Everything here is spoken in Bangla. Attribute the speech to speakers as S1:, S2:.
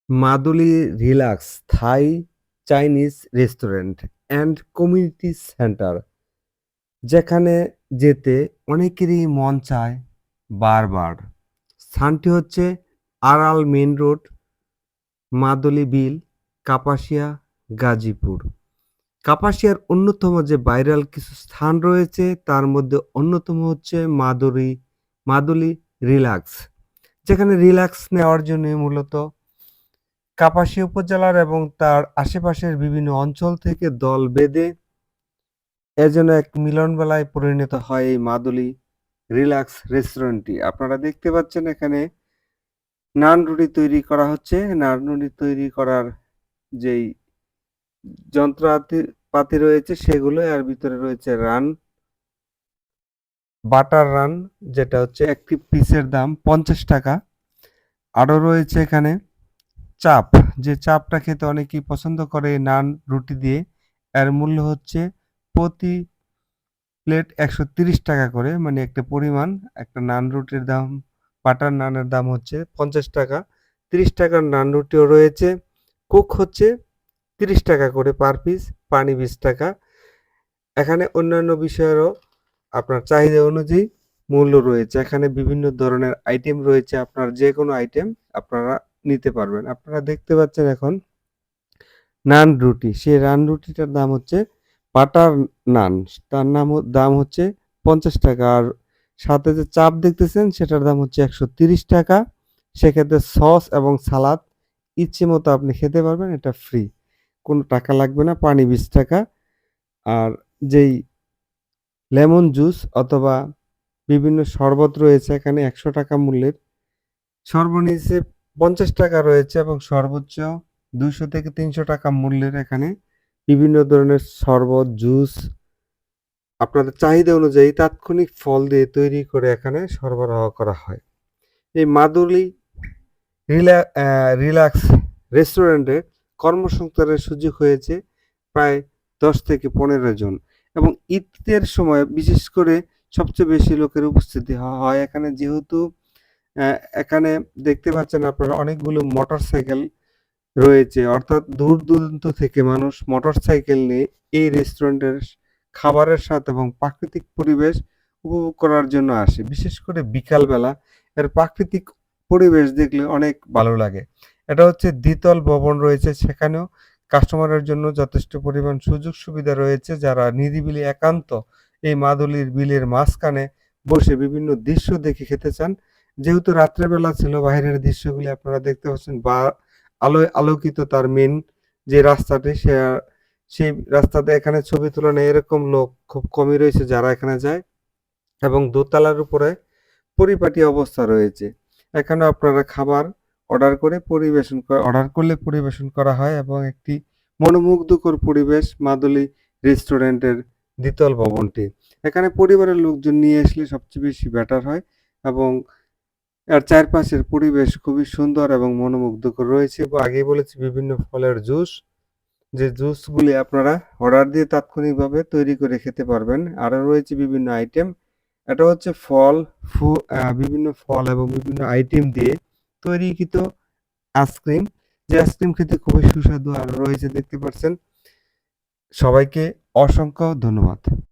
S1: মাদুলি relax Thai Chinese restaurant and community centre, যেখানে যেতে অনেকেরই মন চায় বারবার। স্থানটি হচ্ছে আড়াল মেইন রোড, মাদুলি বিল, কাপাসিয়া, গাজীপুর। কাপাসিয়ার অন্যতম যে ভাইরাল কিছু স্থান রয়েছে তার মধ্যে অন্যতম হচ্ছে মাদুলি রিল্যাক্স, যেখানে রিল্যাক্স নেওয়ার জন্য মূলত কাপাসিয়া উপজেলার এবং তার আশেপাশের বিভিন্ন অঞ্চল থেকে দল বেঁধে এ যেন এক মিলনমেলায় পরিণত হয় এই মাদুলি রিল্যাক্স রেস্টুরেন্টটি। আপনারা দেখতে পাচ্ছেন এখানে নান রুটি তৈরি করা হচ্ছে। নান রুটি তৈরি করার যেই যন্ত্রপাতি পাতি রয়েছে সেগুলো, এর ভিতরে রয়েছে বাটার রান, যেটা হচ্ছে একটি পিসের দাম ৳৫০। আরো রয়েছে এখানে চাপ, যে চাপটা খেতে অনেকেই পছন্দ করে এই নান রুটি দিয়ে। এর মূল্য হচ্ছে প্রতি প্লেট ৳১৩০ করে, মানে একটা পরিমাণ। একটা নান রুটির দাম, বাটার নানের দাম হচ্ছে ৳৫০। ৳৩০ নান রুটিও রয়েছে। কোক হচ্ছে ৳৩০ করে পার পিস, পানি ৳২০। এখানে অন্যান্য বিষয়েরও আপনার চাহিদা অনুযায়ী মূল্য রয়েছে। এখানে বিভিন্ন ধরনের আইটেম রয়েছে। আপনার যেকোনো আইটেম আপনারা নিতে পারবেন। আপনারা দেখতে পাচ্ছেন এখন নান রুটি। সেই নান রুটিটার দাম হচ্ছে বাটার নান। তার দাম হচ্ছে ৳৫০। আর সাথে যে চাপ দেখতেছেন সেটার দাম হচ্ছে ৳১৩০। সেক্ষেত্রে সস এবং সালাদ ইচ্ছেমতো আপনি খেতে পারবেন। এটা ফ্রি। কোনো টাকা লাগবে না। পানি ৳২০। আর যেই লেমন জুস অথবা বিভিন্ন শরবত রয়েছে এখানে ৳১০০ মূল্যের। সর্বনিচে ৳৫০ রয়েছে এবং সর্বোচ্চ ৳২০০ থেকে ৳৩০০ মূল্যের এখানে বিভিন্ন ধরনের শরবত, জুস আপনাদের চাহিদা অনুযায়ী তাৎক্ষণিক ফল দিয়ে তৈরি করে এখানে সরবরাহ করা হয়। এই মাদুলি রিল্যাক্স রেস্টুরেন্টে কর্মসংস্থানের সুযোগ হয়েছে প্রায় ১০ থেকে ১৫ জন, এবং ঈদের সময় বিশেষ করে সবচেয়ে বেশি লোকের উপস্থিতি হয় এখানে। যেহেতু অ্যা এখানে দেখতে পাচ্ছেন আপনারা অনেকগুলো মোটরসাইকেল রয়েছে, অর্থাৎ দূর-দূরান্ত থেকে মানুষ মোটরসাইকেল নিয়ে এই রেস্টুরেন্টের খাবারের স্বাদ এবং প্রাকৃতিক পরিবেশ উপভোগ করার জন্য আসে। বিশেষ করে বিকালবেলা এর প্রাকৃতিক পরিবেশ দেখলে অনেক ভালো লাগে। এটা হচ্ছে দ্বিতল ভবন রয়েছে, সেখানেও কাস্টমারের জন্য যথেষ্ট পরিমাণ সুযোগ সুবিধা রয়েছে। যারা নিরিবিলি একান্ত এই মাদুলির বিলের মাঝখানে বসে বিভিন্ন দৃশ্য দেখে খেতে চান। যেহেতু রাত্রেবেলা ছিল, বাইরের দৃশ্যগুলি আপনারা দেখতে পাচ্ছেন বা আলোয় আলোকিত তার মেইন যে রাস্তাটি, সেই রাস্তাতে এখানে ছবি তোলা নেই, এরকম লোক খুব কমই রয়েছে যারা এখানে যায়। এবং দোতলার উপরে পরিপাটি অবস্থা রয়েছে। এখানে আপনারা খাবার অর্ডার করলে পরিবেশন করা হয়, এবং একটি মনোমুগ্ধকর পরিবেশ মাদুলি রেস্টুরেন্টের দ্বিতল ভবনটি। এখানে পরিবারের লোকজন নিয়ে আসলে সবচেয়ে বেশি বেটার হয়, এবং এর চারপাশের পরিবেশ খুবই সুন্দর এবং মনোমুগ্ধকর রয়েছে। এবং আগেই বলেছি বিভিন্ন ফলের জুস, যে জুসগুলি আপনারা অর্ডার দিয়ে তাৎক্ষণিকভাবে তৈরি করে খেতে পারবেন। আরো রয়েছে বিভিন্ন আইটেম। এটা হচ্ছে বিভিন্ন ফল এবং বিভিন্ন আইটেম দিয়ে তৈরিকৃত আইসক্রিম, যে আইসক্রিম খেতে খুবই সুস্বাদু। আরো রয়েছে দেখতে পাচ্ছেন। সবাইকে অসংখ্য ধন্যবাদ।